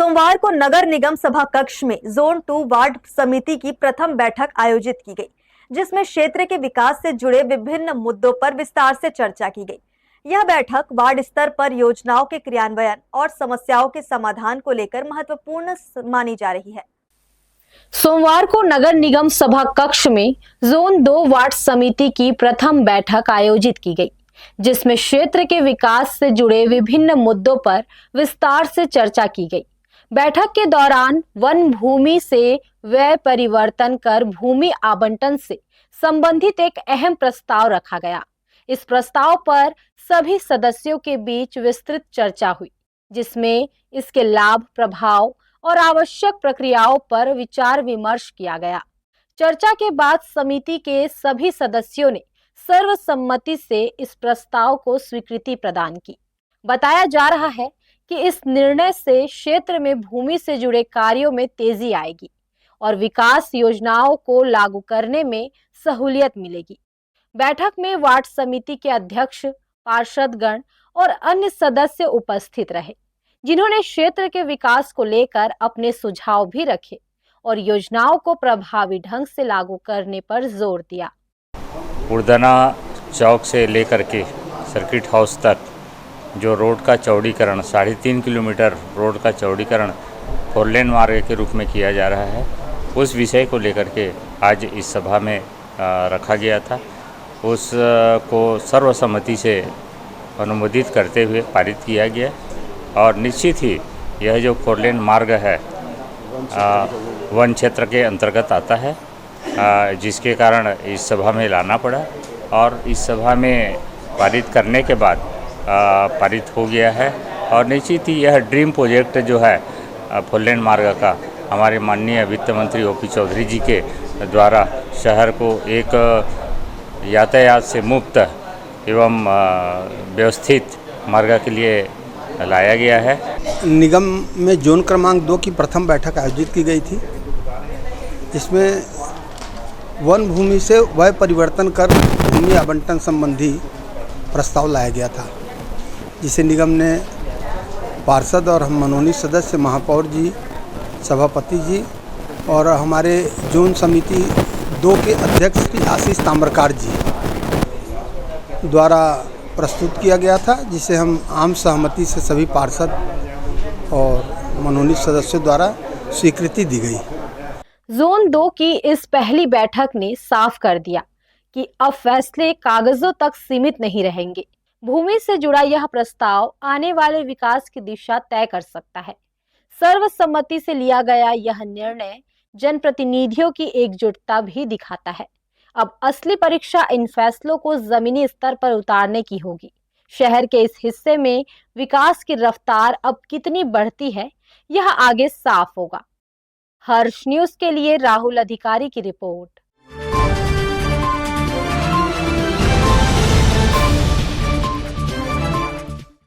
सोमवार को नगर निगम सभा कक्ष में जोन 2 वार्ड समिति की प्रथम बैठक आयोजित की गई, जिसमें क्षेत्र के विकास से जुड़े विभिन्न मुद्दों पर विस्तार से चर्चा की गई। यह बैठक वार्ड स्तर पर योजनाओं के क्रियान्वयन और समस्याओं के समाधान को लेकर महत्वपूर्ण मानी जा रही है। सोमवार को नगर निगम सभा कक्ष में जोन 2 वार्ड समिति की प्रथम बैठक आयोजित की गई, जिसमें क्षेत्र के विकास से जुड़े विभिन्न मुद्दों पर विस्तार से चर्चा की गई। बैठक के दौरान वन भूमि से व्यय परिवर्तन कर भूमि आवंटन से संबंधित एक अहम प्रस्ताव रखा गया। इस प्रस्ताव पर सभी सदस्यों के बीच विस्तृत चर्चा हुई, जिसमें इसके लाभ, प्रभाव और आवश्यक प्रक्रियाओं पर विचार विमर्श किया गया। चर्चा के बाद समिति के सभी सदस्यों ने सर्वसम्मति से इस प्रस्ताव को स्वीकृति प्रदान की। बताया जा रहा है कि इस निर्णय से क्षेत्र में भूमि से जुड़े कार्यों में तेजी आएगी और विकास योजनाओं को लागू करने में सहूलियत मिलेगी। बैठक में वार्ड समिति के अध्यक्ष, पार्षदगण और अन्य सदस्य उपस्थित रहे, जिन्होंने क्षेत्र के विकास को लेकर अपने सुझाव भी रखे और योजनाओं को प्रभावी ढंग से लागू करने पर जोर दिया। उड़दना चौक से लेकर के सर्किट हाउस तक जो रोड का चौड़ीकरण 3.5 किलोमीटर रोड का चौड़ीकरण 4 लेन मार्ग के रूप में किया जा रहा है, उस विषय को लेकर के आज इस सभा में रखा गया था। उस को सर्वसम्मति से अनुमोदित करते हुए पारित किया गया और निश्चित ही यह जो 4 लेन मार्ग है वन क्षेत्र के अंतर्गत आता है, जिसके कारण इस सभा में लाना पड़ा और इस सभा में पारित करने के बाद पारित हो गया है। और निश्चित ही यह ड्रीम प्रोजेक्ट जो है 4 लेन मार्ग का हमारे माननीय वित्त मंत्री ओपी चौधरी जी के द्वारा शहर को एक यातायात से मुक्त एवं व्यवस्थित मार्ग के लिए लाया गया है। निगम में जोन क्रमांक 2 की प्रथम बैठक आयोजित की गई थी, जिसमें वन भूमि से व्यय परिवर्तन कर भूमि आवंटन संबंधी प्रस्ताव लाया गया था, जिसे निगम ने पार्षद और हम मनोनीत सदस्य महापौर जी, सभापति जी और हमारे जोन समिति 2 के अध्यक्ष श्री आशीष ताम्रकार जी द्वारा प्रस्तुत किया गया था, जिसे हम आम सहमति से सभी पार्षद और मनोनीत सदस्यों द्वारा स्वीकृति दी गई। जोन 2 की इस पहली बैठक ने साफ कर दिया कि अब फैसले कागजों तक सीमित नहीं रहेंगे। भूमि से जुड़ा यह प्रस्ताव आने वाले विकास की दिशा तय कर सकता है। सर्वसम्मति से लिया गया यह निर्णय जनप्रतिनिधियों की एकजुटता भी दिखाता है। अब असली परीक्षा इन फैसलों को जमीनी स्तर पर उतारने की होगी। शहर के इस हिस्से में विकास की रफ्तार अब कितनी बढ़ती है, यह आगे साफ होगा। हर्ष न्यूज के लिए राहुल अधिकारी की रिपोर्ट।